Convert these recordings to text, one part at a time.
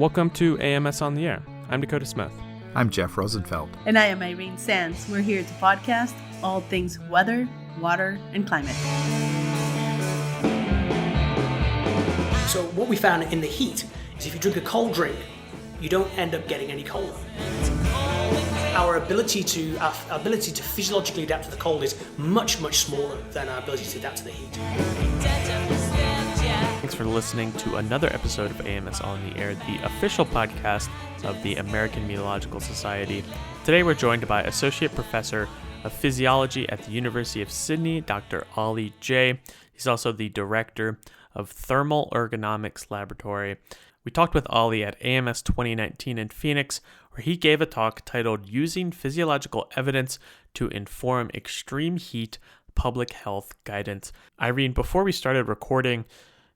Welcome to AMS on the Air. I'm Dakota Smith. I'm Jeff Rosenfeld. And I am Irene Sands. We're here to podcast all things weather, water, and climate. So what we found in the heat is if you drink a cold drink, you don't end up getting any colder. Our ability to physiologically adapt to the cold is much, much smaller than our ability to adapt to the heat. Thanks for listening to another episode of AMS on the Air, the official podcast of the American Meteorological Society. Today we're joined by Associate Professor of Physiology at the University of Sydney, Dr. Ollie Jay. He's also the Director of Thermal Ergonomics Laboratory. We talked with Ollie at AMS 2019 in Phoenix, where he gave a talk titled Using Physiological Evidence to Inform Extreme Heat Public Health Guidance. Irene, before we started recording,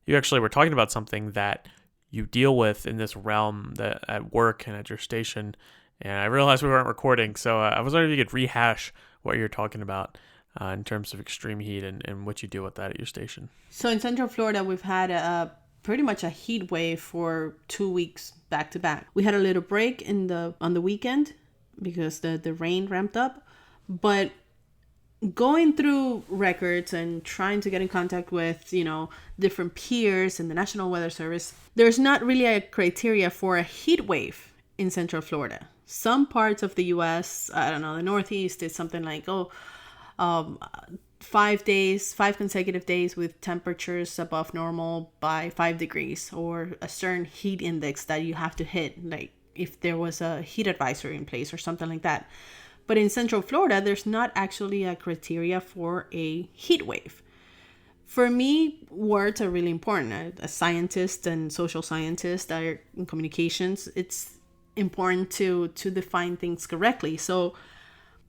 you actually were talking about something that you deal with in this realm that at work and at your station, and I realized we weren't recording, so I was wondering if you could rehash what you're talking about in terms of extreme heat and what you deal with that at your station. So in Central Florida, we've had pretty much a heat wave for 2 weeks back to back. We had a little break on the weekend because the rain ramped up, but going through records and trying to get in contact with, different peers in the National Weather Service, there's not really a criteria for a heat wave in Central Florida. Some parts of the U.S., I don't know, the Northeast is something like, 5 consecutive days with temperatures above normal by 5 degrees, or a certain heat index that you have to hit, like if there was a heat advisory in place or something like that. But in Central Florida, there's not actually a criteria for a heat wave. For me, words are really important. As scientist and social scientist in communications, it's important to define things correctly. So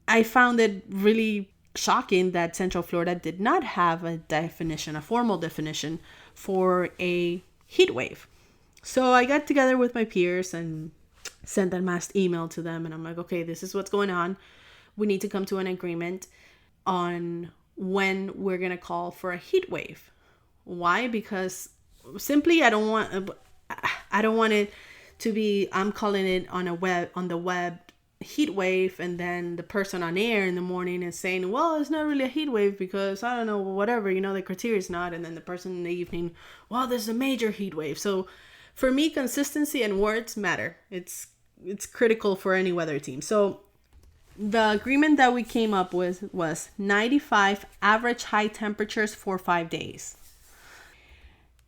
I found it really shocking that Central Florida did not have a formal definition for a heat wave. So I got together with my peers and sent a mass email to them, and I'm like, okay, this is what's going on. We need to come to an agreement on when we're going to call for a heat wave. Why? Because simply I don't want it to be, I'm calling it on the web heat wave, and then the person on air in the morning is saying, well, it's not really a heat wave because I don't know, whatever, the criteria is not, and then the person in the evening, well, there's a major heat wave. So for me, consistency and words matter. It's critical for any weather team. So the agreement that we came up with was 95 average high temperatures for 5 days.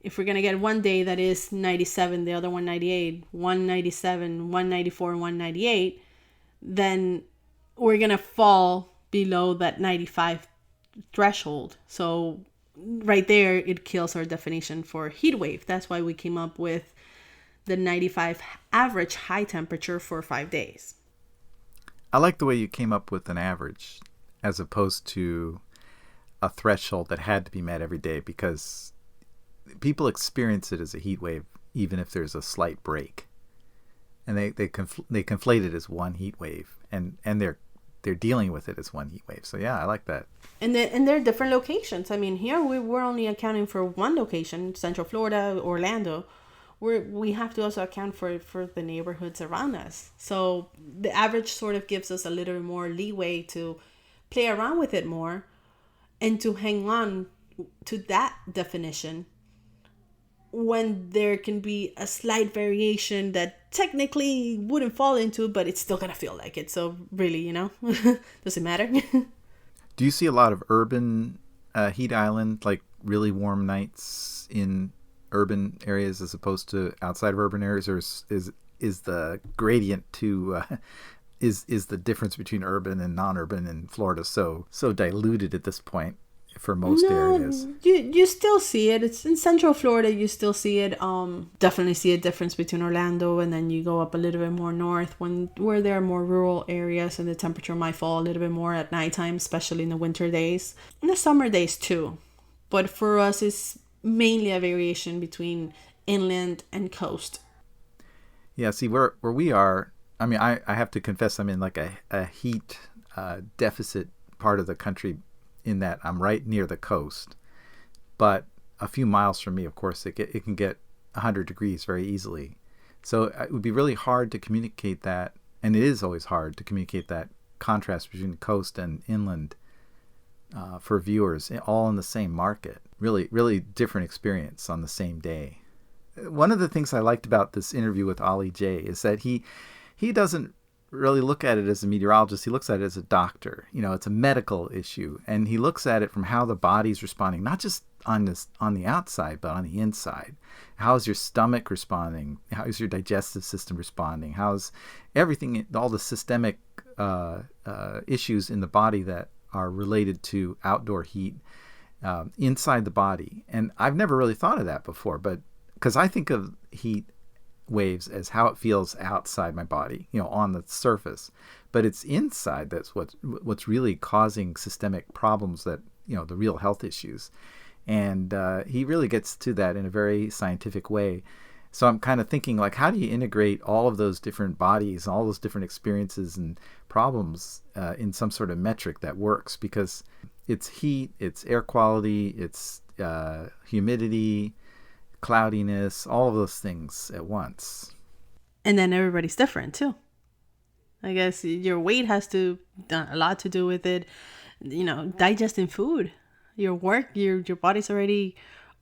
If we're going to get one day that is 97, the other one 98, 197, 194, and 198, then we're going to fall below that 95 threshold. So right there, it kills our definition for heat wave. That's why we came up with the 95 average high temperature for 5 days. I like the way you came up with an average as opposed to a threshold that had to be met every day, because people experience it as a heat wave even if there's a slight break. And they conflate it as one heat wave, and they're dealing with it as one heat wave. So yeah, I like that. And they're different locations. I mean, here we're only accounting for one location, Central Florida, Orlando. We have to also account for the neighborhoods around us. So the average sort of gives us a little more leeway to play around with it more and to hang on to that definition when there can be a slight variation that technically wouldn't fall into, but it's still going to feel like it. So really, does it matter? Do you see a lot of urban heat island, like really warm nights in urban areas as opposed to outside of urban areas, or is the gradient to is the difference between urban and non-urban in Florida so diluted at this point for most areas? You still see it. It's in Central Florida. You still see it. Definitely see a difference between Orlando, and then you go up a little bit more north where there are more rural areas, and the temperature might fall a little bit more at nighttime, especially in the winter days, and the summer days too. But for us, it's mainly a variation between inland and coast. Yeah, see, where we are, I mean, I have to confess I'm in like a heat deficit part of the country, in that I'm right near the coast. But a few miles from me, of course, it can get 100 degrees very easily. So it would be really hard to communicate that, and it is always hard to communicate that contrast between coast and inland for viewers, all in the same market. Really, really different experience on the same day. One of the things I liked about this interview with Ollie Jay is that he doesn't really look at it as a meteorologist. He looks at it as a doctor. It's a medical issue, and he looks at it from how the body's responding, not just on the outside, but on the inside. How's your stomach responding? How's your digestive system responding? How's everything, all the systemic issues in the body that are related to outdoor heat inside the body? And I've never really thought of that before, but because I think of heat waves as how it feels outside my body, on the surface, but it's inside that's what's really causing systemic problems, that the real health issues. And he really gets to that in a very scientific way. So I'm kind of thinking, like, how do you integrate all of those different bodies, all those different experiences and problems in some sort of metric that works? Because it's heat, it's air quality, it's humidity, cloudiness, all of those things at once. And then everybody's different too. I guess your weight has a lot to do with it. Digesting food, your body's already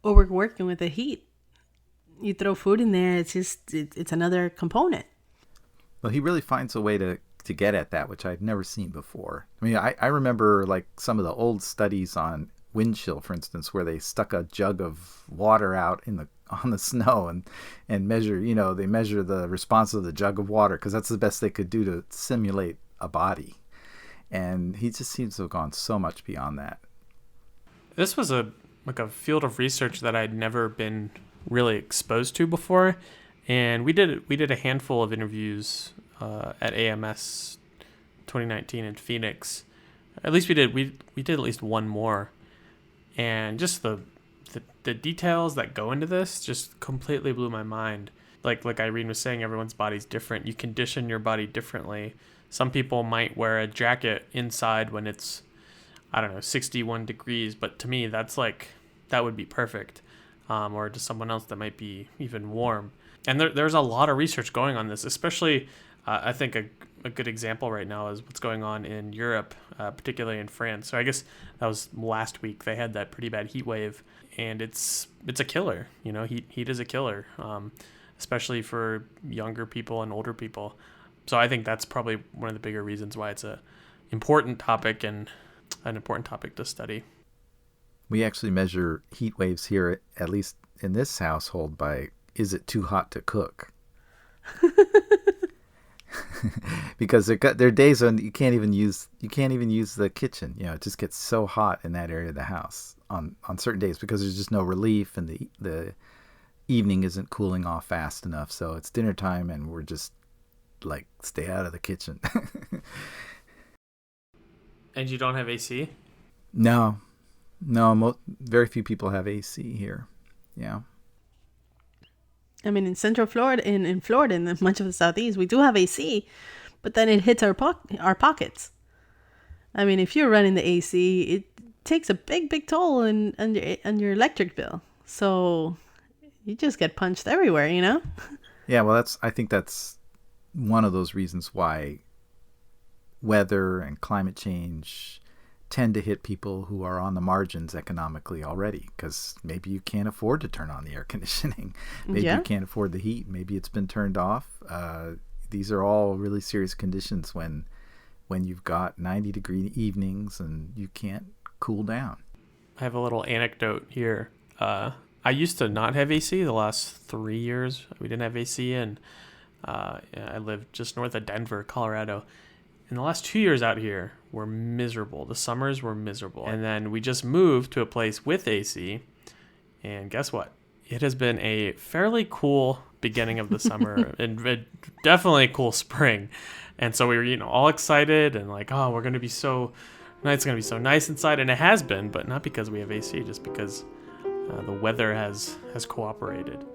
overworking with the heat. You throw food in there, it's another component. Well, he really finds a way to get at that, which I've never seen before. I mean, I remember like some of the old studies on wind chill, for instance, where they stuck a jug of water out on the snow and measure, they measure the response of the jug of water because that's the best they could do to simulate a body. And he just seems to have gone so much beyond that. This was a field of research that I'd never been really exposed to before, and we did a handful of interviews at AMS 2019 in Phoenix. At least we did at least one more. And just the details that go into this just completely blew my mind. Like Irene was saying, everyone's body's different. You condition your body differently. Some people might wear a jacket inside when it's, 61 degrees. But to me, that would be perfect. Or to someone else that might be even warm. And there's a lot of research going on this, especially I think a good example right now is what's going on in Europe, particularly in France. So I guess that was last week. They had that pretty bad heat wave, and it's a killer. Heat is a killer, especially for younger people and older people. So I think that's probably one of the bigger reasons why it's a important topic and an important topic to study. We actually measure heat waves here, at least in this household, by is it too hot to cook? Because there are days when you can't even use the kitchen. It just gets so hot in that area of the house on certain days because there's just no relief, and the evening isn't cooling off fast enough. So it's dinner time, and we're just like, stay out of the kitchen. And you don't have AC? No, very few people have AC here. Yeah. I mean, in Central Florida, in Florida, and much of the Southeast, we do have AC, but then it hits our pockets. I mean, if you're running the AC, it takes a big toll on your electric bill. So you just get punched everywhere, Yeah, well, I think that's one of those reasons why weather and climate change tend to hit people who are on the margins economically already, because maybe you can't afford to turn on the air conditioning. Maybe you can't afford the heat. Maybe it's been turned off. These are all really serious conditions when you've got 90-degree evenings and you can't cool down. I have a little anecdote here. I used to not have AC the last 3 years. We didn't have AC, and I lived just north of Denver, Colorado. In the last 2 years out here were miserable. The summers were miserable. And then we just moved to a place with AC. And guess what? It has been a fairly cool beginning of the summer and definitely a cool spring. And so we were, all excited and like, oh, we're going to be so nice. It's going to be so nice inside. And it has been, but not because we have AC, just because the weather has cooperated.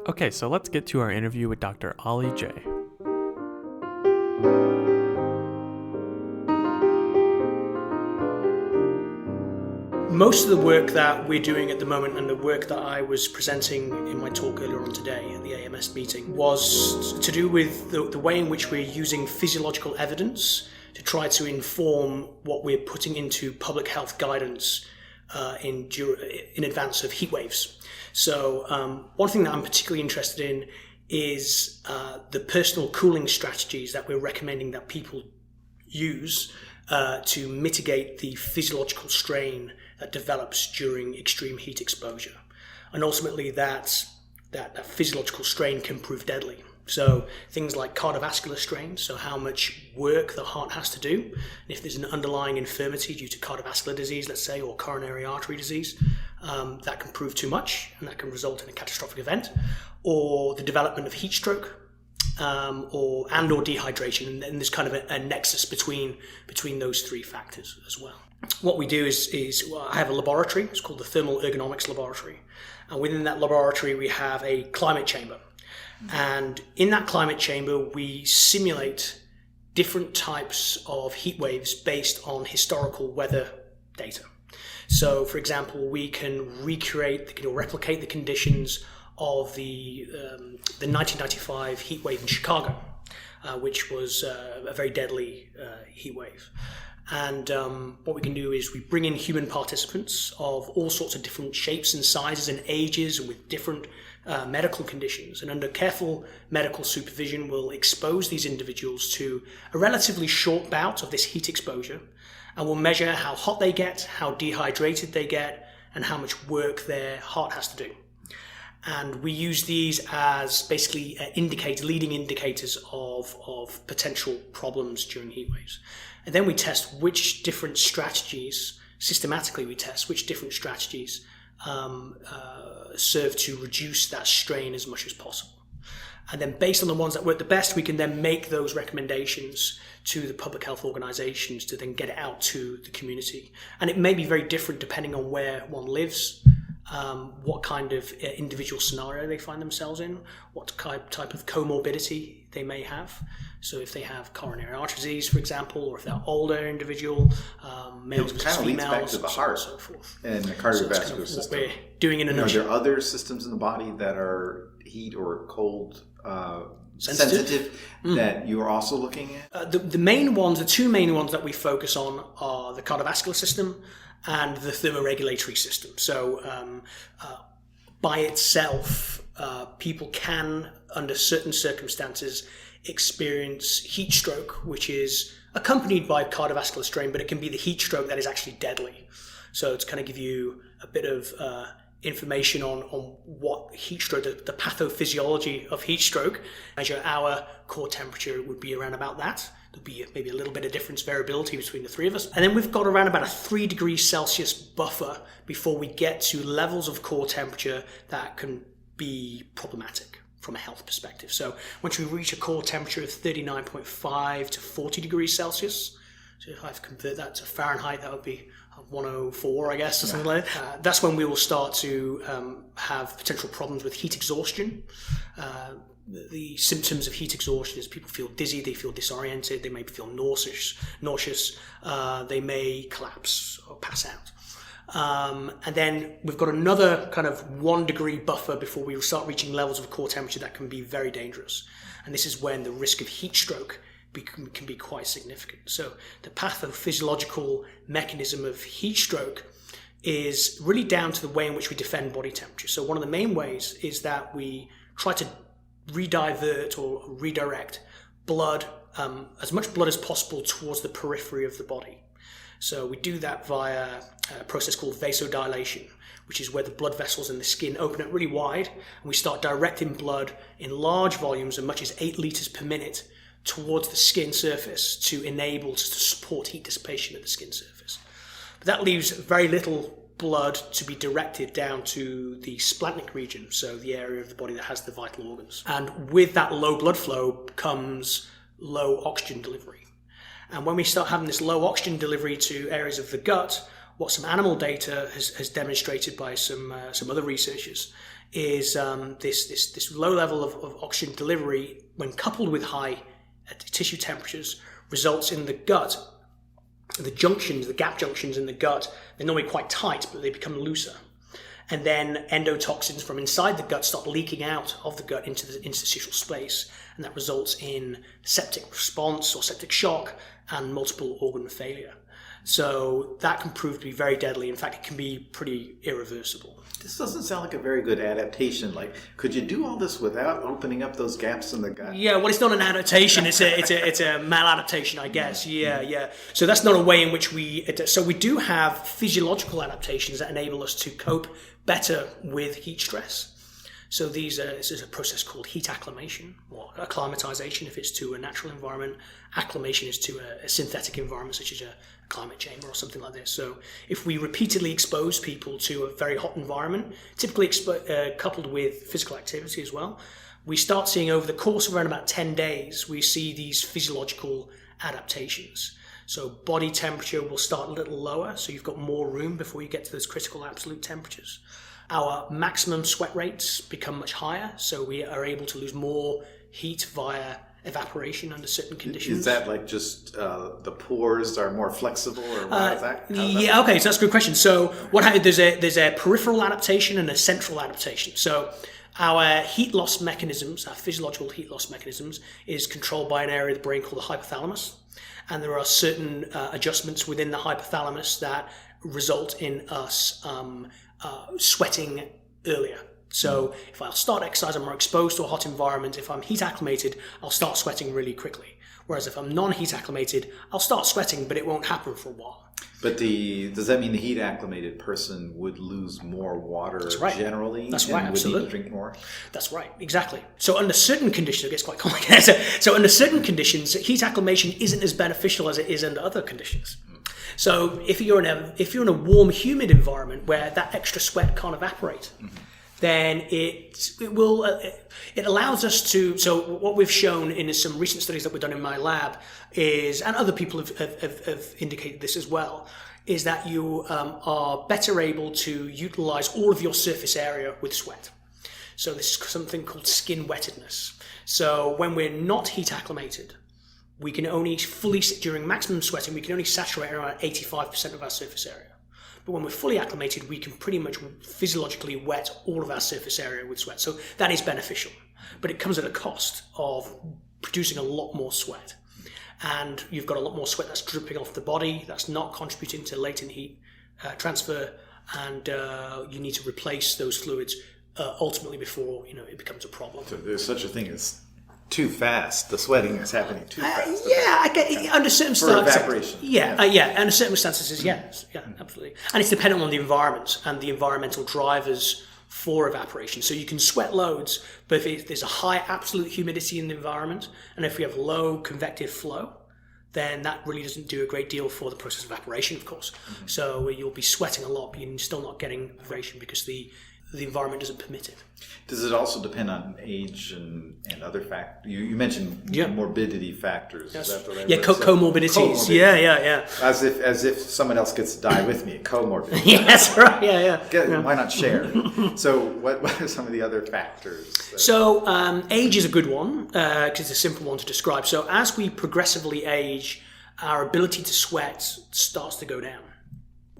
Okay, so let's get to our interview with Dr. Ollie Jay. Most of the work that we're doing at the moment and the work that I was presenting in my talk earlier on today today at the AMS meeting was to do with the way in which we're using physiological evidence to try to inform what we're putting into public health guidance in advance of heat waves. So one thing that I'm particularly interested in is the personal cooling strategies that we're recommending that people use to mitigate the physiological strain that develops during extreme heat exposure. And ultimately that physiological strain can prove deadly. So things like cardiovascular strain, so how much work the heart has to do. And if there's an underlying infirmity due to cardiovascular disease, let's say, or coronary artery disease, that can prove too much and that can result in a catastrophic event. Or the development of heat stroke, or dehydration, and there's kind of a nexus between those three factors as well. What we do is I have a laboratory. It's called the Thermal Ergonomics Laboratory, and within that laboratory we have a climate chamber, and in that climate chamber we simulate different types of heat waves based on historical weather data. So, for example, we can replicate the conditions of the 1995 heat wave in Chicago, which was a very deadly heat wave. And what we can do is we bring in human participants of all sorts of different shapes and sizes and ages and with different medical conditions. And under careful medical supervision, we'll expose these individuals to a relatively short bout of this heat exposure. And we'll measure how hot they get, how dehydrated they get, and how much work their heart has to do. And we use these as basically leading indicators of potential problems during heat waves. And then we test which different strategies, systematically we test which different strategies serve to reduce that strain as much as possible. And then based on the ones that work the best, we can then make those recommendations to the public health organizations to then get it out to the community. And it may be very different depending on where one lives, what kind of individual scenario they find themselves in, what type of comorbidity they may have. So if they have coronary artery disease, for example, or if they're older individual, males versus females, leads back to the heart and so forth. And the cardiovascular kind of system. What we're doing in a nutshell. Are there other systems in the body that are heat or cold sensitive that you are also looking at? The two main ones that we focus on are the cardiovascular system and the thermoregulatory system. So by itself, people can, under certain circumstances, experience heat stroke, which is accompanied by cardiovascular strain, but it can be the heat stroke that is actually deadly. So to kind of give you a bit of information on what heat stroke, the pathophysiology of heat stroke, measure our core temperature would be around about that. There'll be maybe a little bit of difference variability between the three of us. And then we've got around about a 3 degrees Celsius buffer before we get to levels of core temperature that can be problematic from a health perspective. So once we reach a core temperature of 39.5 to 40 degrees Celsius, so if I convert that to Fahrenheit, that would be 104, I guess, or something like that. That's when we will start to have potential problems with heat exhaustion. The symptoms of heat exhaustion is people feel dizzy, they feel disoriented, they may feel nauseous, they may collapse or pass out. And then we've got another kind of 1 degree buffer before we start reaching levels of core temperature that can be very dangerous. And this is when the risk of heat stroke can be quite significant. So the pathophysiological mechanism of heat stroke is really down to the way in which we defend body temperature. So one of the main ways is that we try to redivert or redirect blood, as much blood as possible towards the periphery of the body. So we do that via a process called vasodilation, which is where the blood vessels in the skin open up really wide, and we start directing blood in large volumes, as much as 8 liters per minute, towards the skin surface to support heat dissipation at the skin surface. But that leaves very little blood to be directed down to the splanchnic region, so the area of the body that has the vital organs. And with that low blood flow comes low oxygen delivery. And when we start having this low oxygen delivery to areas of the gut, what some animal data has demonstrated by some other researchers is this low level of oxygen delivery, when coupled with high tissue temperatures, results in the gut, the gap junctions in the gut, they're normally quite tight, but they become looser. and then endotoxins from inside the gut start leaking out of the gut into the interstitial space, and that results in septic response or septic shock and multiple organ failure. So that can prove to be very deadly. In fact, it can be pretty irreversible. This doesn't sound like a very good adaptation. Like, could you do all this without opening up those gaps in the gut? Yeah, well, it's not an adaptation. It's a maladaptation, I guess. Yeah. So that's not a way in which so we do have physiological adaptations that enable us to cope better with heat stress. So this is a process called heat acclimation, or acclimatization if it's to a natural environment. Acclimation is to a synthetic environment, such as a climate chamber or something like this. So if we repeatedly expose people to a very hot environment, typically coupled with physical activity as well, we start seeing over the course of around about 10 days, we see these physiological adaptations. So body temperature will start a little lower, so you've got more room before you get to those critical absolute temperatures. Our maximum sweat rates become much higher, so we are able to lose more heat via evaporation under certain conditions. Is that like just the pores are more flexible, or what is that? Yeah, okay, so that's a good question. So what happens? There's a peripheral adaptation and a central adaptation. So our heat loss mechanisms, our physiological heat loss mechanisms, is controlled by an area of the brain called the hypothalamus, and there are certain adjustments within the hypothalamus that result in us sweating earlier. So if I'll start exercise, I'm more exposed to a hot environment. If I'm heat acclimated, I'll start sweating really quickly. Whereas if I'm non-heat acclimated, I'll start sweating, but it won't happen for a while. But does that mean the heat acclimated person would lose more water generally? That's right, absolutely. Would need to drink more? That's right, exactly. So under certain conditions, it gets quite complicated. So under certain conditions, heat acclimation isn't as beneficial as it is under other conditions. So if you're in a warm, humid environment where that extra sweat can't evaporate, then it allows us to. So what we've shown in some recent studies that we've done in my lab is, and other people have indicated this as well, is that you are better able to utilize all of your surface area with sweat. So this is something called skin wettedness. So when we're not heat acclimated, we can only during maximum sweating, we can only saturate around 85% of our surface area. But when we're fully acclimated, we can pretty much physiologically wet all of our surface area with sweat. So that is beneficial, but it comes at a cost of producing a lot more sweat. And you've got a lot more sweat that's dripping off the body, that's not contributing to latent heat transfer, and you need to replace those fluids ultimately before it becomes a problem. So there's such a thing as too fast. The sweating is happening too fast. I get under certain circumstances. Evaporation. Under certain circumstances, yes, absolutely. And it's dependent on the environment and the environmental drivers for evaporation. So you can sweat loads, but if there's a high absolute humidity in the environment, and if we have low convective flow, then that really doesn't do a great deal for the process of evaporation, of course. Mm-hmm. So you'll be sweating a lot, but you're still not getting evaporation because the environment doesn't permit it. Does it also depend on age and other factors? You mentioned morbidity factors. Yes. Is that the right word? Comorbidities. Yeah. As if someone else gets to die with me, comorbidity. Yeah, that's right. Yeah. Why not share? So what are some of the other factors? So age is a good one because it's a simple one to describe. So as we progressively age, our ability to sweat starts to go down.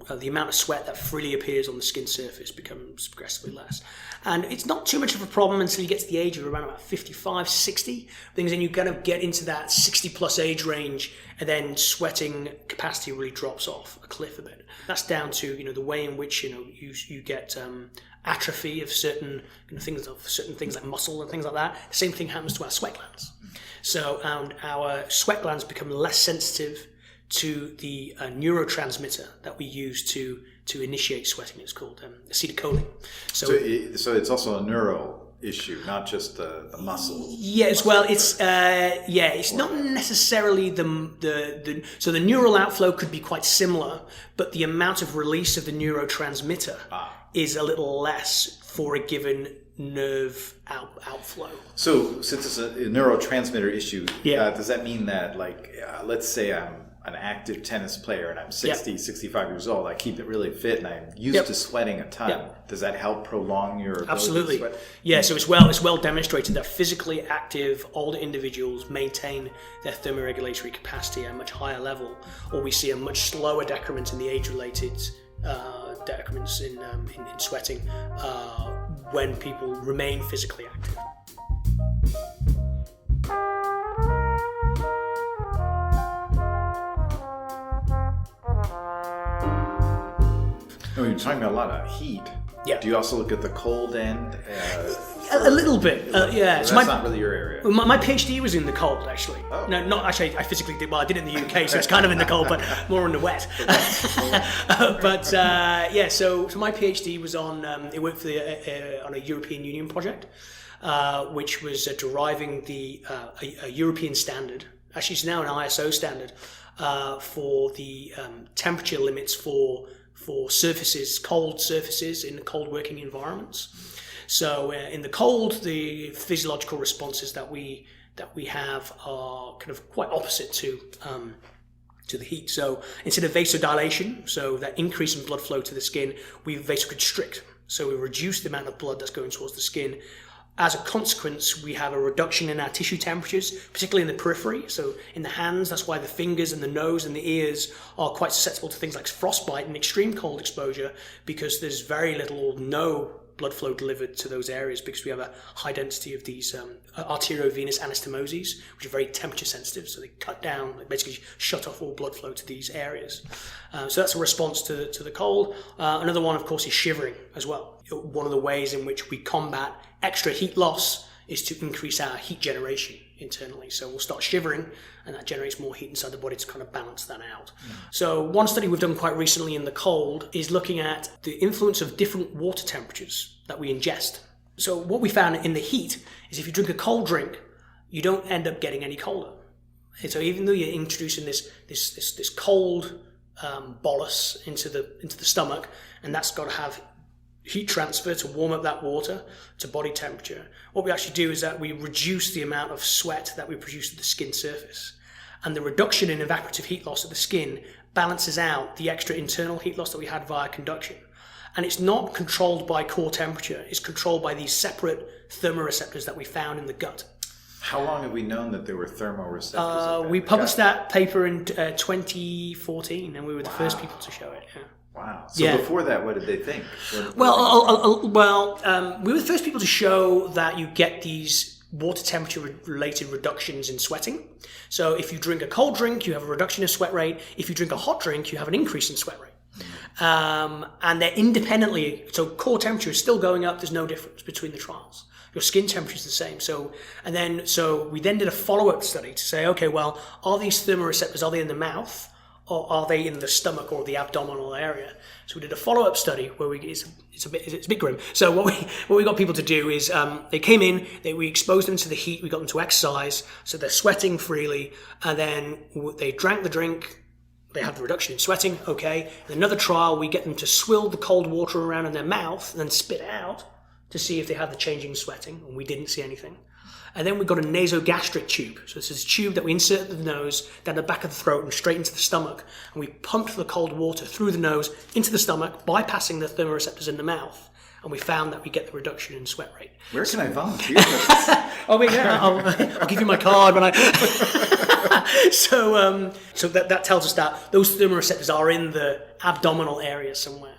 The amount of sweat that freely appears on the skin surface becomes progressively less. And it's not too much of a problem until you get to the age of around about 55, 60. Then you kind of get into that 60 plus age range, and then sweating capacity really drops off a cliff a bit. That's down to the way in which you get atrophy of certain things like muscle and things like that. The same thing happens to our sweat glands. So our sweat glands become less sensitive to the neurotransmitter that we use to initiate sweating. It's called acetylcholine. So it's also a neural issue, not just the muscle. Yes, well, it's not necessarily so the neural outflow could be quite similar, but the amount of release of the neurotransmitter is a little less for a given nerve outflow. So since it's a neurotransmitter issue, does that mean that let's say I'm an active tennis player and I'm 60, 65 years old, I keep it really fit and I'm used to sweating a ton. Does that help prolong your ability Absolutely. to sweat? Yeah, so it's well demonstrated that physically active older individuals maintain their thermoregulatory capacity at a much higher level, or we see a much slower decrement in the age-related decrements in sweating when people remain physically active. Oh, you're talking about a lot of heat. Yeah. Do you also look at the cold end? A little bit, yeah. So So that's not really your area. my PhD was in the cold, actually. Oh. No, not actually. I physically did. Well, I did it in the UK, so it's kind of in the cold, but more in the wet. But yeah, so my PhD was on. It worked for on a European Union project, which was deriving a European standard. Actually, it's now an ISO standard for the temperature limits for surfaces, cold surfaces in cold working environments. So in the cold, the physiological responses that we have are kind of quite opposite to the heat. So instead of vasodilation, so that increase in blood flow to the skin, we vasoconstrict. So we reduce the amount of blood that's going towards the skin. As a consequence, we have a reduction in our tissue temperatures, particularly in the periphery. So in the hands, that's why the fingers and the nose and the ears are quite susceptible to things like frostbite and extreme cold exposure, because there's very little or no blood flow delivered to those areas, because we have a high density of these arteriovenous anastomoses, which are very temperature sensitive. So they cut down, they basically shut off all blood flow to these areas. So that's a response to the cold. Another one, of course, is shivering as well. One of the ways in which we combat extra heat loss is to increase our heat generation internally. So we'll start shivering, and that generates more heat inside the body to kind of balance that out. So one study we've done quite recently in the cold is looking at the influence of different water temperatures that we ingest. So what we found in the heat is if you drink a cold drink, you don't end up getting any colder. And so even though you're introducing this cold bolus into the stomach, and that's got to have heat transfer to warm up that water to body temperature, what we actually do is that we reduce the amount of sweat that we produce at the skin surface. And the reduction in evaporative heat loss at the skin balances out the extra internal heat loss that we had via conduction. And it's not controlled by core temperature, it's controlled by these separate thermoreceptors that we found in the gut. How long have we known that there were thermoreceptors? We published that paper in 2014, and we were the first people to show it. Yeah. Wow. So before that, what did they think? We were the first people to show that you get these water temperature related reductions in sweating. So if you drink a cold drink, you have a reduction in sweat rate. If you drink a hot drink, you have an increase in sweat rate. And they're independently, so core temperature is still going up. There's no difference between the trials. Your skin temperature is the same. So we then did a follow-up study to say, okay, well, are these thermoreceptors, are they in the mouth? Or are they in the stomach or the abdominal area? So we did a follow-up study where it's a bit grim. So what we got people to do is they came in, we exposed them to the heat, we got them to exercise, so they're sweating freely, and then they drank the drink. They had the reduction in sweating, okay. In another trial, we get them to swill the cold water around in their mouth and then spit it out to see if they had the changing sweating, and we didn't see anything. And then we got a nasogastric tube. So this is a tube that we insert in the nose, down the back of the throat and straight into the stomach. And we pumped the cold water through the nose into the stomach, bypassing the thermoreceptors in the mouth. And we found that we get the reduction in sweat rate. Where can I volunteer for this? Oh, wait, yeah, I'll give you my card when I... So that tells us that those thermoreceptors are in the abdominal area somewhere.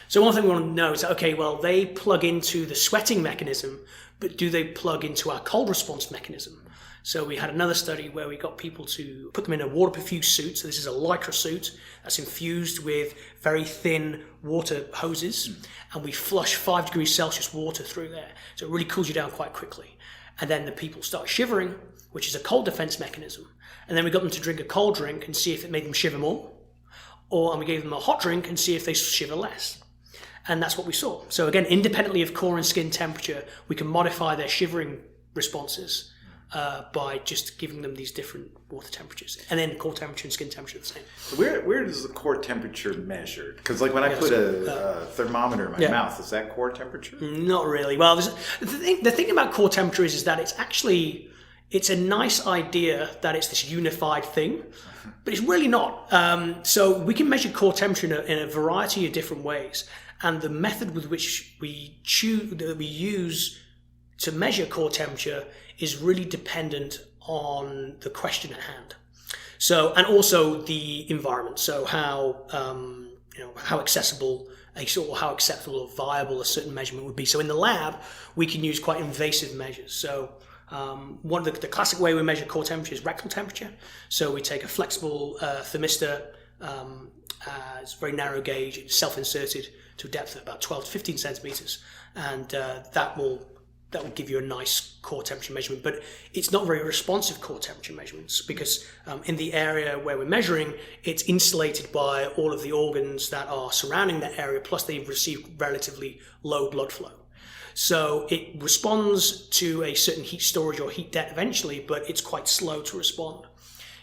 So one thing we want to know is that, okay, well, they plug into the sweating mechanism, but do they plug into our cold response mechanism? So we had another study where we got people to put them in a water-perfused suit. So this is a lycra suit that's infused with very thin water hoses, and we flush 5 degrees Celsius water through there. So it really cools you down quite quickly. And then the people start shivering, which is a cold defense mechanism. And then we got them to drink a cold drink and see if it made them shiver more. And we gave them a hot drink and see if they shiver less. And that's what we saw. So again, independently of core and skin temperature, we can modify their shivering responses by just giving them these different water temperatures. And then core temperature and skin temperature are the same. So where does the core temperature measured? Because like when I put a thermometer in my mouth, is that core temperature? Not really. Well, the thing about core temperature is that it's a nice idea that it's this unified thing, but it's really not. So we can measure core temperature in a variety of different ways. And the method with which we use to measure core temperature is really dependent on the question at hand. So, and also the environment. So how accessible a sort of how acceptable or viable a certain measurement would be. So in the lab, we can use quite invasive measures. So one of the classic way we measure core temperature is rectal temperature. So we take a flexible thermistor, it's a very narrow gauge, it's self-inserted to a depth of about 12 to 15 centimeters, and that will give you a nice core temperature measurement. But it's not very responsive core temperature measurements because in the area where we're measuring, it's insulated by all of the organs that are surrounding that area, plus they've received relatively low blood flow. So it responds to a certain heat storage or heat debt eventually, but it's quite slow to respond.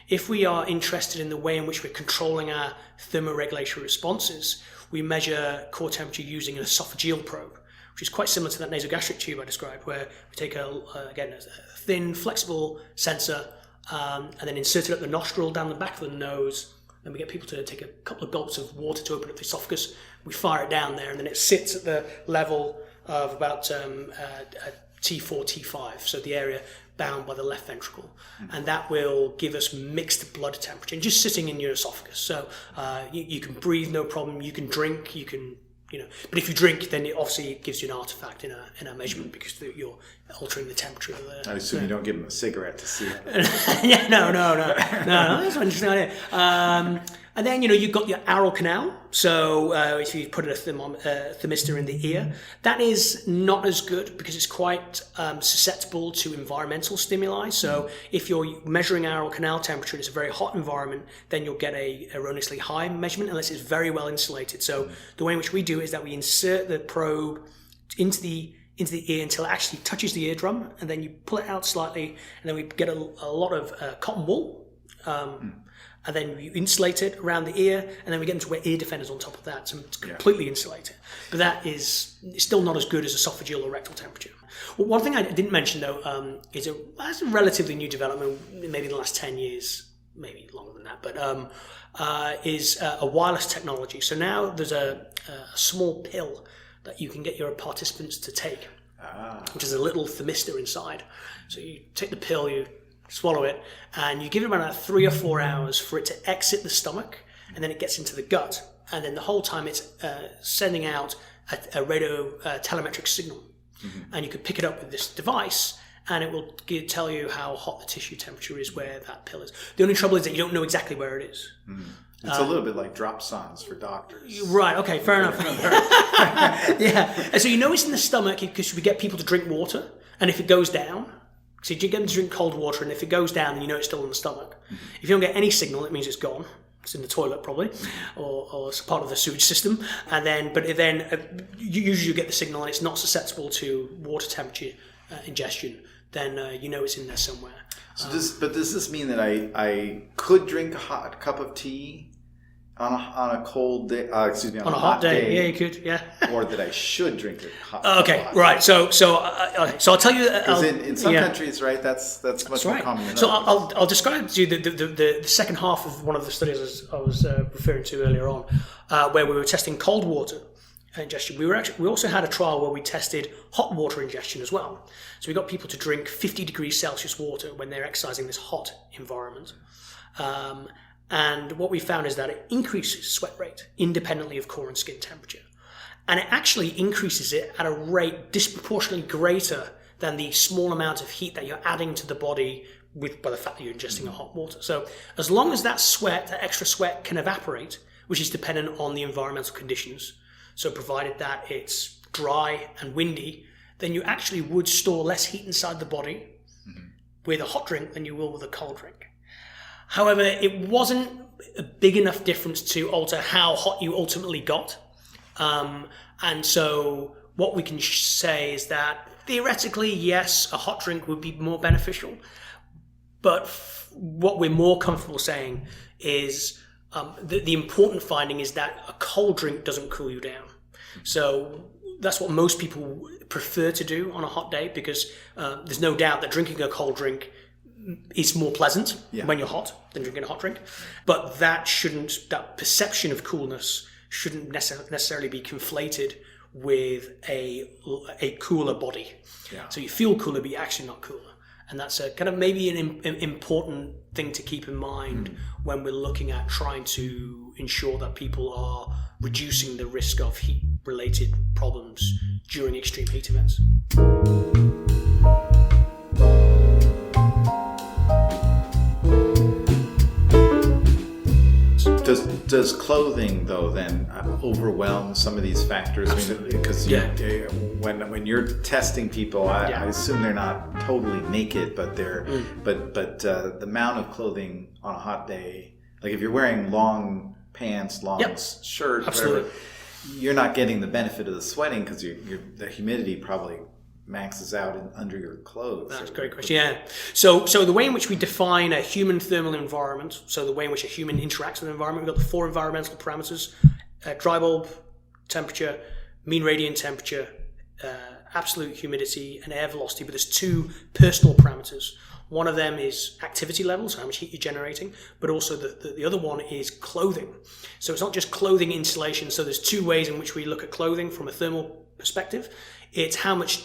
If we are interested in the way in which we're controlling our thermoregulatory responses, we measure core temperature using an esophageal probe, which is quite similar to that nasogastric tube I described, where we take a thin, flexible sensor and then insert it up the nostril, down the back of the nose. Then we get people to take a couple of gulps of water to open up the esophagus. We fire it down there, and then it sits at the level of about T4, T5, so the area bound by the left ventricle, and that will give us mixed blood temperature, and just sitting in your esophagus. So you can breathe no problem, you can drink, you can, but if you drink, then it obviously gives you an artifact in our measurement because you're altering the temperature of the... I assume you don't give them a cigarette to see it. Yeah, no, that's an interesting idea. And then, you've got your oral canal. So if you put a thermistor in the ear, that is not as good because it's quite susceptible to environmental stimuli. So if you're measuring oral canal temperature and it's a very hot environment, then you'll get a erroneously high measurement unless it's very well insulated. So the way in which we do it is that we insert the probe into the ear until it actually touches the eardrum, and then you pull it out slightly, and then we get a lot of cotton wool. And then you insulate it around the ear, and then we get into wear ear defenders on top of that, so it's completely insulated. But that is still not as good as esophageal or rectal temperature. Well, one thing I didn't mention, though, is that's a relatively new development, maybe in the last 10 years, maybe longer than that, but is a wireless technology. So now there's a small pill that you can get your participants to take, which is a little thermistor inside. So you take the pill, you swallow it, and you give it about 3 or 4 hours for it to exit the stomach, and then it gets into the gut, and then the whole time it's sending out a radio telemetric signal, and you could pick it up with this device, and it will tell you how hot the tissue temperature is where that pill is. The only trouble is that you don't know exactly where it is. It's a little bit like dropsons for doctors. Right, okay, fair enough. Yeah, and so it's in the stomach because we get people to drink water, and if it goes down, so you get them to drink cold water, and if it goes down, then it's still in the stomach. If you don't get any signal, it means it's gone. It's in the toilet probably, or it's part of the sewage system. And then, usually you get the signal, and it's not susceptible to water temperature ingestion. Then it's in there somewhere. So does this mean that I could drink a hot cup of tea on a cold day? On a hot day? Yeah, you could. Yeah. Or that I should drink it hot. Okay, right. So I'll tell you. Because in some countries, right, that's much more common than so others. I'll describe to you the second half of one of the studies I was referring to earlier on, where we were testing cold water ingestion. We also had a trial where we tested hot water ingestion as well. So we got people to drink 50 degrees Celsius water when they're exercising this hot environment. And what we found is that it increases sweat rate independently of core and skin temperature. And it actually increases it at a rate disproportionately greater than the small amount of heat that you're adding to the body by the fact that you're ingesting a hot water. So as long as that extra sweat can evaporate, which is dependent on the environmental conditions, so provided that it's dry and windy, then you actually would store less heat inside the body with a hot drink than you will with a cold drink. However, it wasn't a big enough difference to alter how hot you ultimately got. And so what we can say is that theoretically, yes, a hot drink would be more beneficial. But what we're more comfortable saying is the important finding is that a cold drink doesn't cool you down. So that's what most people prefer to do on a hot day, because there's no doubt that drinking a cold drink is more pleasant when you're hot than drinking a hot drink. But that perception of coolness shouldn't necessarily be conflated with a cooler body. Yeah. So you feel cooler, but you're actually not cooler. And that's a kind of maybe an important thing to keep in mind when we're looking at trying to ensure that people are reducing the risk of heat-related problems during extreme heat events. Does clothing, though, then overwhelm some of these factors? Absolutely. Because when you're testing people, I assume they're not totally naked, but they're but the amount of clothing on a hot day, like if you're wearing long pants, long shirt, whatever, you're not getting the benefit of the sweating because the humidity probably maxes out under your clothes. That's a great question. Yeah. So the way in which we define a human thermal environment, so the way in which a human interacts with the environment, we've got the 4 environmental parameters: dry bulb temperature, mean radiant temperature, absolute humidity, and air velocity. But there's 2 personal parameters. One of them is activity levels, how much heat you're generating, but also the other one is clothing. So it's not just clothing insulation. So there's 2 ways in which we look at clothing from a thermal perspective. It's how much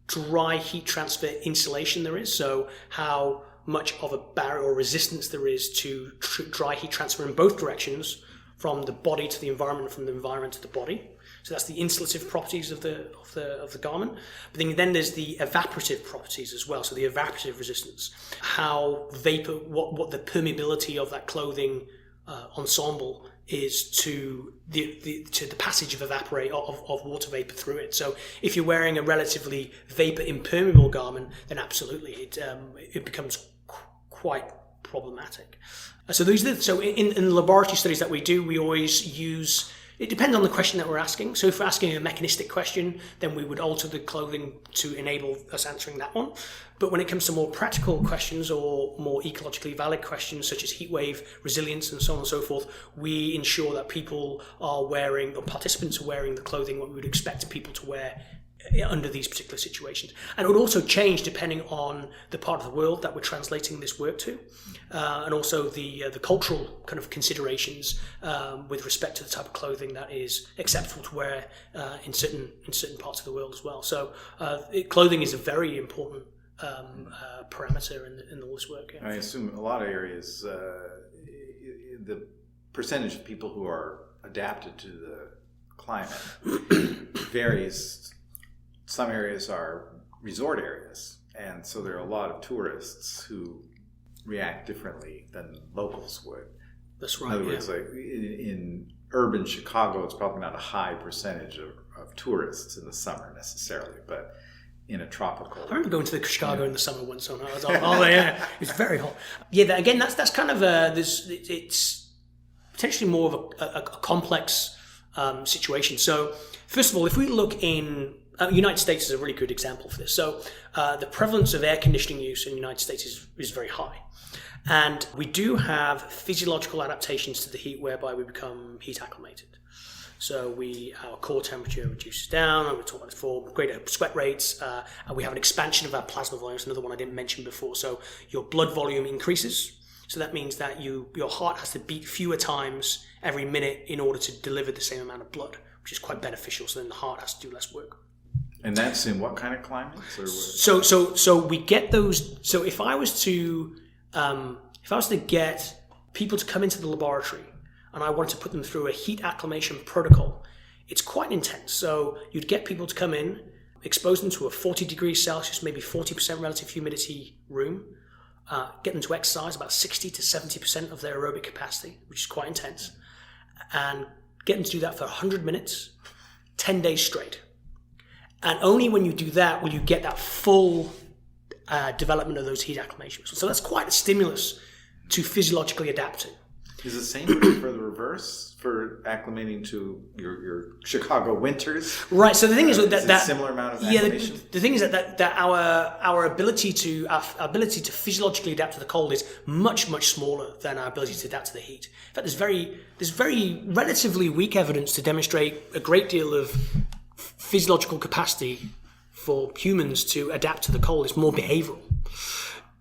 dry heat transfer insulation there is, so how much of a barrier or resistance there is to dry heat transfer in both directions, from the body to the environment, from the environment to the body. So that's the insulative properties of the garment. But then there's the evaporative properties as well. So the evaporative resistance, how vapor, what the permeability of that clothing ensemble is to the passage of of water vapor through it. So if you're wearing a relatively vapor impermeable garment, then absolutely it becomes quite problematic. So in the laboratory studies that we do, we always use. It depends on the question that we're asking. So if we're asking a mechanistic question, then we would alter the clothing to enable us answering that one. But when it comes to more practical questions or more ecologically valid questions, such as heat wave resilience and so on and so forth, we ensure that people are wearing, or participants are wearing, the clothing what we would expect people to wear under these particular situations. And it would also change depending on the part of the world that we're translating this work to, and also the cultural kind of considerations with respect to the type of clothing that is acceptable to wear in certain parts of the world as well. So clothing is a very important parameter in all this work. Yeah. I assume in a lot of areas the percentage of people who are adapted to the climate varies. Some areas are resort areas, and so there are a lot of tourists who react differently than locals would. That's right. In other words, like in urban Chicago, it's probably not a high percentage of tourists in the summer necessarily, but in a tropical. I remember going to Chicago in the summer once. It's very hot. Yeah, that's kind of it's potentially more of a complex situation. So first of all, if we look in United States is a really good example for this. So the prevalence of air conditioning use in the United States is very high. And we do have physiological adaptations to the heat whereby we become heat acclimated. So our core temperature reduces down, and we talked about this before, greater sweat rates, and we have an expansion of our plasma volume. It's another one I didn't mention before. So your blood volume increases. So that means that your heart has to beat fewer times every minute in order to deliver the same amount of blood, which is quite beneficial. So then the heart has to do less work. And that's in what kind of climates? So we get those. So if I was to get people to come into the laboratory and I wanted to put them through a heat acclimation protocol, it's quite intense. So you'd get people to come in, expose them to a 40 degrees Celsius, maybe 40% relative humidity room, get them to exercise about 60 to 70% of their aerobic capacity, which is quite intense, and get them to do that for 100 minutes, 10 days straight. And only when you do that will you get that full development of those heat acclimation. So that's quite a stimulus to physiologically adapting. Is the same for the reverse, for acclimating to your Chicago winters? Right. So the thing is that similar amount of acclimation? Yeah. The thing is that our ability to physiologically adapt to the cold is much smaller than our ability to adapt to the heat. In fact, there's very relatively weak evidence to demonstrate a great deal of physiological capacity for humans to adapt to the cold. Is more behavioral.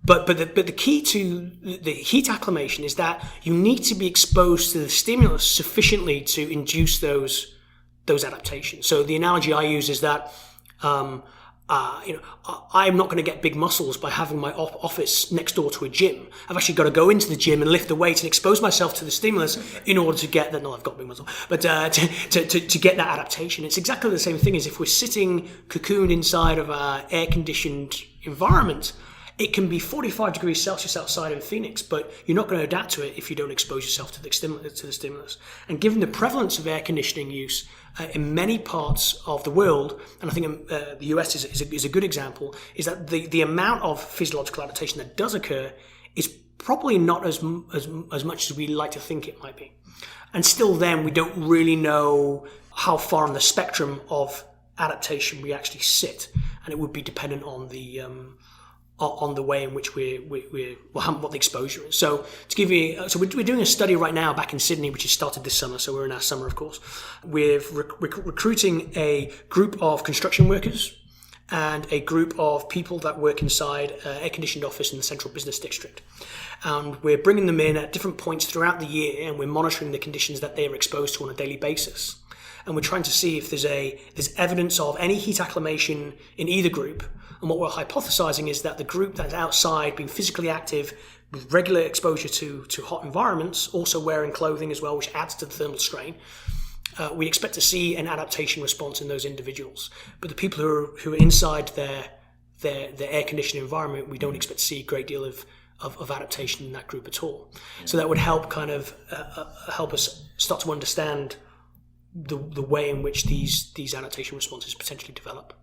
But the key to the heat acclimation is that you need to be exposed to the stimulus sufficiently to induce those adaptations. So the analogy I use is that I'm not going to get big muscles by having my office next door to a gym. I've actually got to go into the gym and lift the weight and expose myself to the stimulus in order to get that. No, I've got big muscle, but to get that adaptation. It's exactly the same thing as if we're sitting cocooned inside of our air-conditioned environment. It can be 45 degrees Celsius outside in Phoenix, but you're not going to adapt to it if you don't expose yourself to the stimulus. And given the prevalence of air conditioning use in many parts of the world, and I think the US is a good example, is that the amount of physiological adaptation that does occur is probably not as much as we like to think it might be. And still then, we don't really know how far on the spectrum of adaptation we actually sit, and it would be dependent on the way in which what the exposure is. So to give you, we're doing a study right now back in Sydney, which has started this summer. So we're in our summer, of course. We're recruiting a group of construction workers and a group of people that work inside an air-conditioned office in the central business district. And we're bringing them in at different points throughout the year, and we're monitoring the conditions that they are exposed to on a daily basis. And we're trying to see if there's evidence of any heat acclimation in either group. And what we're hypothesizing is that the group that's outside, being physically active, with regular exposure to hot environments, also wearing clothing as well, which adds to the thermal strain, we expect to see an adaptation response in those individuals. But the people who are inside their air-conditioned environment, we don't expect to see a great deal of adaptation in that group at all. So that would help kind of help us start to understand the way in which these adaptation responses potentially develop.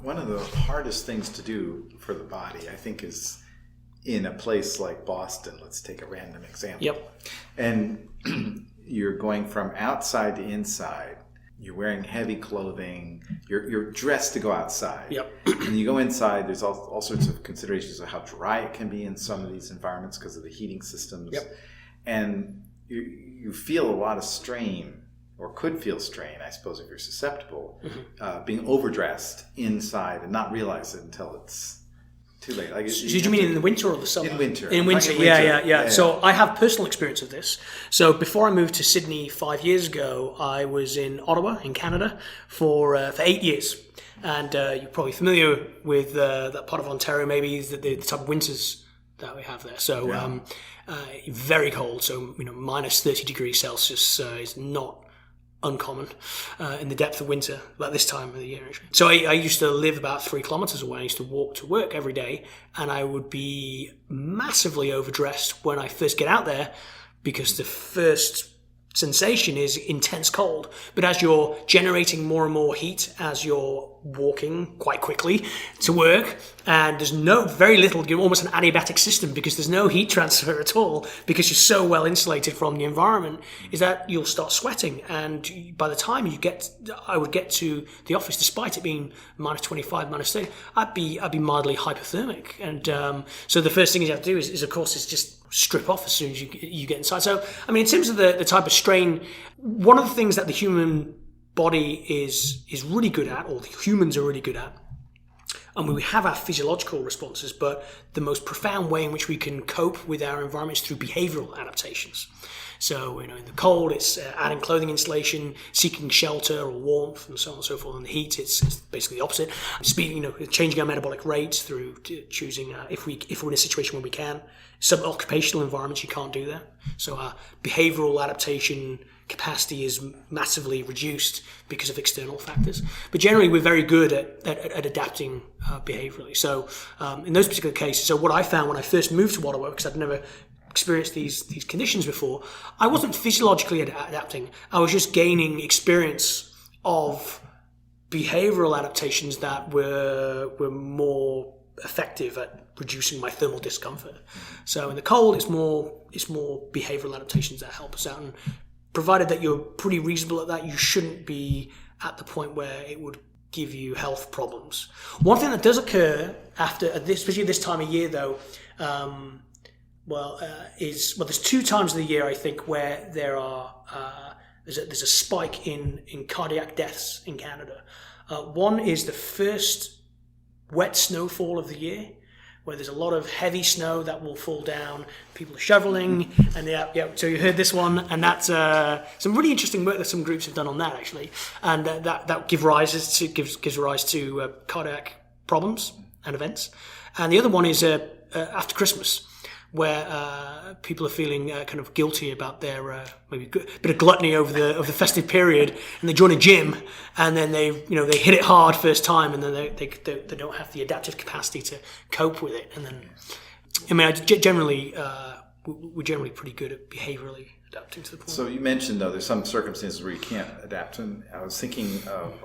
One of the hardest things to do for the body, I think, is in a place like Boston. Let's take a random example. Yep. And you're going from outside to inside. You're wearing heavy clothing. You're dressed to go outside. Yep. And you go inside. There's all sorts of considerations of how dry it can be in some of these environments because of the heating systems. Yep. And you feel a lot of strain, or could feel strain, I suppose, if you're susceptible, being overdressed inside and not realize it until it's too late. Like, so you mean in the winter or the summer? In winter. In winter, yeah. So I have personal experience of this. So before I moved to Sydney 5 years ago, I was in Ottawa, in Canada, for 8 years. And you're probably familiar with that part of Ontario, maybe, the type of winters that we have there. So very cold. So minus 30 degrees Celsius is not uncommon in the depth of winter, about this time of the year. So I used to live about 3 kilometers away. I used to walk to work every day, and I would be massively overdressed when I first get out there, because the first sensation is intense cold. But as you're generating more and more heat as you're walking quite quickly to work, and there's very little, you're almost an adiabatic system because there's no heat transfer at all because you're so well insulated from the environment, is that you'll start sweating. And by the time I would get to the office, despite it being minus 25, minus 30, I'd be mildly hypothermic. And so the first thing you have to do is of course, just strip off as soon as you get inside. So, I mean, in terms of the type of strain, one of the things that the human body is really good at, or the humans are really good at, and we have our physiological responses, but the most profound way in which we can cope with our environment is through behavioral adaptations. So, in the cold, it's adding clothing insulation, seeking shelter or warmth, and so on and so forth. In the heat, it's basically the opposite. Changing our metabolic rates through choosing, if we're in a situation where we can. Sub-occupational environments, you can't do that. So our behavioral adaptation capacity is massively reduced because of external factors. But generally, we're very good at adapting behaviorally. So in those particular cases, so what I found when I first moved to Ottawa, because I'd never experienced these conditions before, I wasn't physiologically adapting. I was just gaining experience of behavioral adaptations that were more effective at reducing my thermal discomfort. So in the cold, it's more behavioral adaptations that help us out. And provided that you're pretty reasonable at that, you shouldn't be at the point where it would give you health problems. One thing that does occur especially this time of year, though, there's 2 times of the year, I think, where there's a spike in cardiac deaths in Canada. One is the first wet snowfall of the year, where there's a lot of heavy snow that will fall down. People are shoveling, and so you heard this one, and that's some really interesting work that some groups have done on that actually, and that gives rise to cardiac problems and events. And the other one is after Christmas, where people are feeling kind of guilty about their maybe a bit of gluttony over the festive period, and they join a gym, and then they hit it hard first time, and then they don't have the adaptive capacity to cope with it, and then we're generally pretty good at behaviorally adapting to the point. So you mentioned though there's some circumstances where you can't adapt, and I was thinking of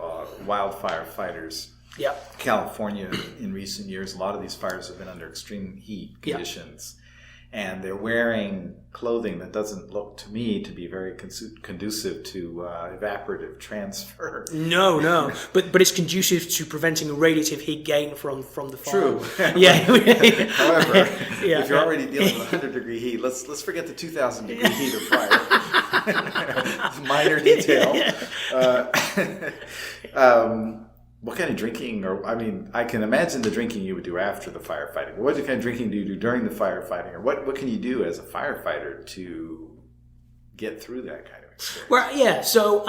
wildfire fighters. Yeah. California in recent years, a lot of these fires have been under extreme heat conditions. And they're wearing clothing that doesn't look to me to be very conducive to evaporative transfer. No, but it's conducive to preventing radiative heat gain from the fire. True. Yeah. However, if you're already dealing with 100-degree heat, let's forget the 2,000-degree heat of fire. Minor detail. What kind of drinking, I can imagine the drinking you would do after the firefighting. What kind of drinking do you do during the firefighting? Or what can you do as a firefighter to get through that kind of experience? Well, yeah. So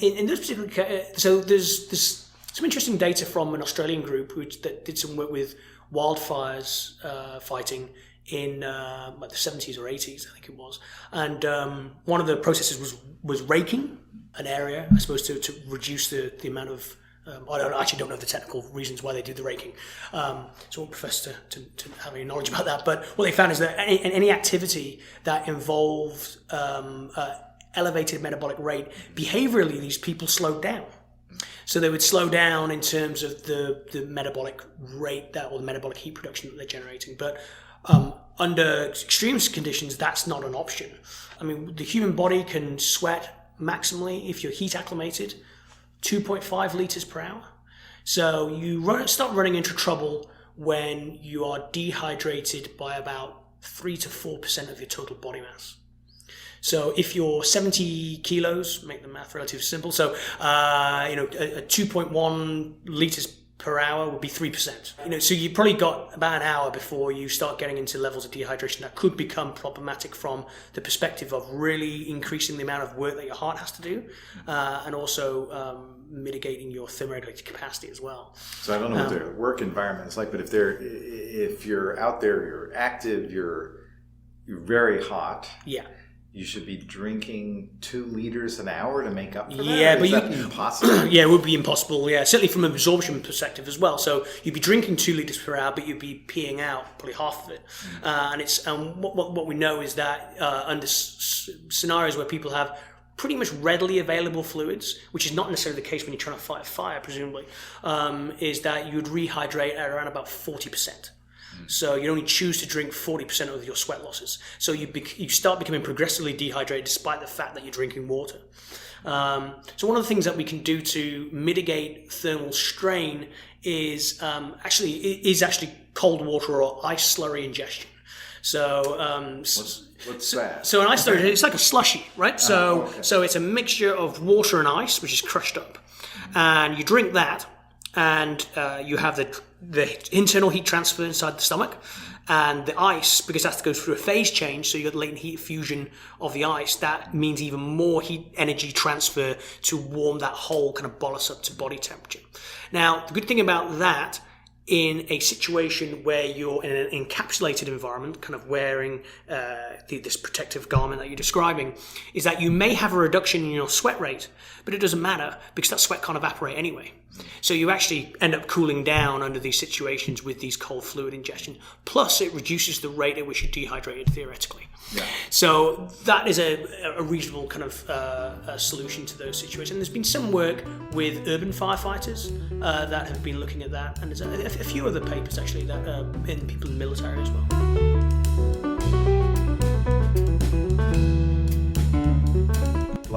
in this particular case, so there's some interesting data from an Australian group that did some work with wildfires fighting in the 70s or 80s, I think it was. And one of the processes was raking an area, I suppose, to reduce the amount of I actually don't know the technical reasons why they do the raking, so I won't profess to have any knowledge about that. But what they found is that any activity that involved elevated metabolic rate, behaviorally, these people slowed down. So they would slow down in terms of the metabolic rate or the metabolic heat production that they're generating. But under extreme conditions, that's not an option. I mean, the human body can sweat maximally if you're heat acclimated 2.5 liters per hour. So you start running into trouble when you are dehydrated by about 3 to 4% of your total body mass. So if you're 70 kilos, make the math relatively simple. So, a 2.1 liters per hour would be 3%. So you probably got about an hour before you start getting into levels of dehydration that could become problematic from the perspective of really increasing the amount of work that your heart has to do, and also mitigating your thermoregulated capacity as well. So I don't know what their work environment is like, but if you're out there, you're active, you're very hot. Yeah. You should be drinking 2 liters an hour to make up for that? Yeah, but is that impossible? Yeah, it would be impossible, yeah. Certainly from an absorption perspective as well. So you'd be drinking 2 liters per hour, but you'd be peeing out probably half of it. What we know is that under scenarios where people have pretty much readily available fluids, which is not necessarily the case when you're trying to fight a fire, presumably, is that you'd rehydrate at around about 40%. So you only choose to drink 40% of your sweat losses. So you start becoming progressively dehydrated despite the fact that you're drinking water. So one of the things that we can do to mitigate thermal strain is actually cold water or ice slurry ingestion. So what's that? So an ice slurry, it's like a slushy, right? So it's a mixture of water and ice, which is crushed up, and you drink that. And you have the internal heat transfer inside the stomach, and the ice, because that goes through a phase change, so you got latent heat fusion of the ice. That means even more heat energy transfer to warm that whole kind of bolus up to body temperature. Now, the good thing about that, in a situation where you're in an encapsulated environment, kind of wearing this protective garment that you're describing, is that you may have a reduction in your sweat rate, but it doesn't matter because that sweat can't evaporate anyway. So you actually end up cooling down under these situations with these cold fluid ingestion. Plus, it reduces the rate at which you're dehydrated theoretically. Yeah. So that is a reasonable kind of solution to those situations. There's been some work with urban firefighters that have been looking at that, and there's a few other papers actually that in people in the military as well.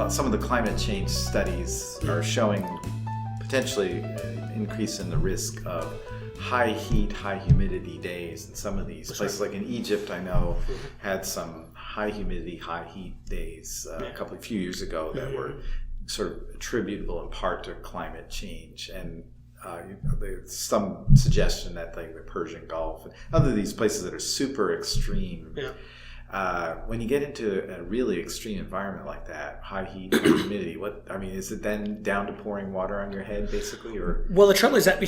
Some of the climate change studies are showing potentially increase in the risk of high heat, high humidity days in some of these places. Like in Egypt, I know had some high humidity, high heat days a few years ago that were sort of attributable in part to climate change. And there's some suggestion that like the Persian Gulf and other these places that are super extreme. Yeah. When you get into a really extreme environment like that, high heat, high humidity, is it then down to pouring water on your head basically, or? Well, the trouble is that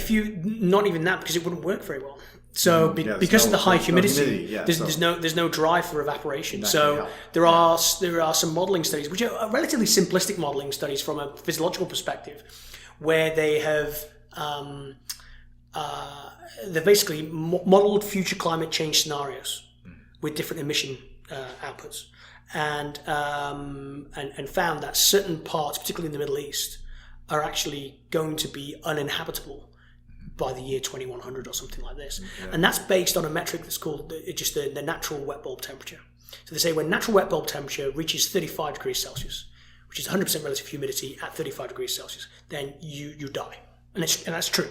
not even that, because it wouldn't work very well. So because of the high humidity, there's no drive for evaporation. So there are some modeling studies, which are relatively simplistic modeling studies from a physiological perspective, where they have they basically modeled future climate change scenarios with different emission outputs, and found that certain parts, particularly in the Middle East, are actually going to be uninhabitable by the year 2100 or something like this. Okay. And that's based on a metric that's called just the natural wet bulb temperature. So they say when natural wet bulb temperature reaches 35 degrees Celsius, which is 100% relative humidity at 35 degrees Celsius, then you die. And that's true.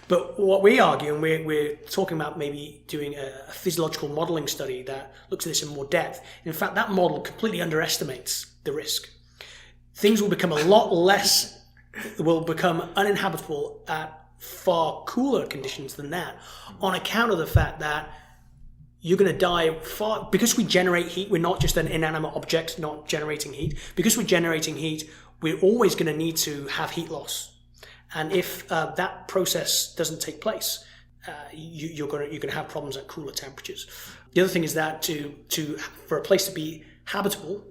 But what we argue, and we're talking about maybe doing a physiological modeling study that looks at this in more depth. In fact, that model completely underestimates the risk. Things will become will become uninhabitable at far cooler conditions than that, on account of the fact that you're going to die because we generate heat. We're not just an inanimate object not generating heat. Because we're generating heat, we're always going to need to have heat loss. And if that process doesn't take place, you're going to have problems at cooler temperatures. The other thing is that for a place to be habitable,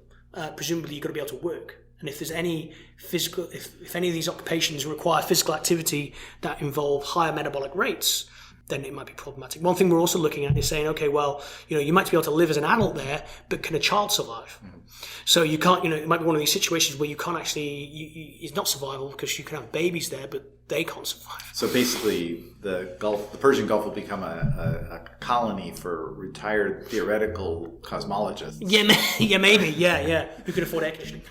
presumably you've got to be able to work. And if there's any if any of these occupations require physical activity that involve higher metabolic rates, then it might be problematic. One thing we're also looking at is saying, okay, well, you might be able to live as an adult there, but can a child survive? Mm-hmm. So you can't, it might be one of these situations where you can't actually, it's not survival because you can have babies there, but they can't survive. So basically, the Persian Gulf will become a colony for retired theoretical cosmologists. Yeah, maybe. Yeah. Who can afford air conditioning?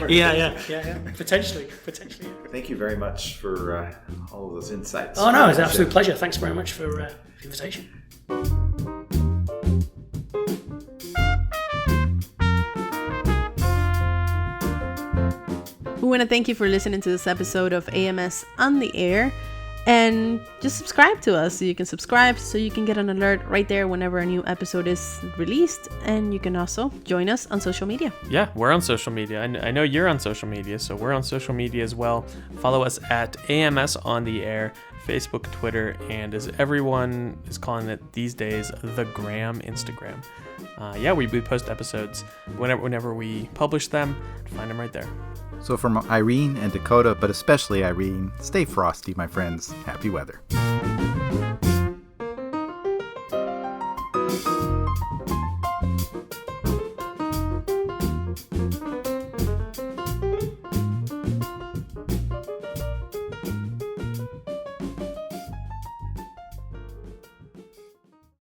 Yeah. Potentially. Thank you very much for all of those insights. Oh, no, it's an absolute pleasure. Thanks very much for the invitation. We want to thank you for listening to this episode of AMS on the Air, and just subscribe to us. So you can subscribe so you can get an alert right there whenever a new episode is released, and you can also join us on social media. Yeah, we're on social media. I know you're on social media, so we're on social media as well. Follow us at AMS on the Air, Facebook, Twitter, and as everyone is calling it these days, the Gram Instagram. We post episodes whenever we publish them. Find them right there. So from Irene and Dakota, but especially Irene, stay frosty, my friends. Happy weather.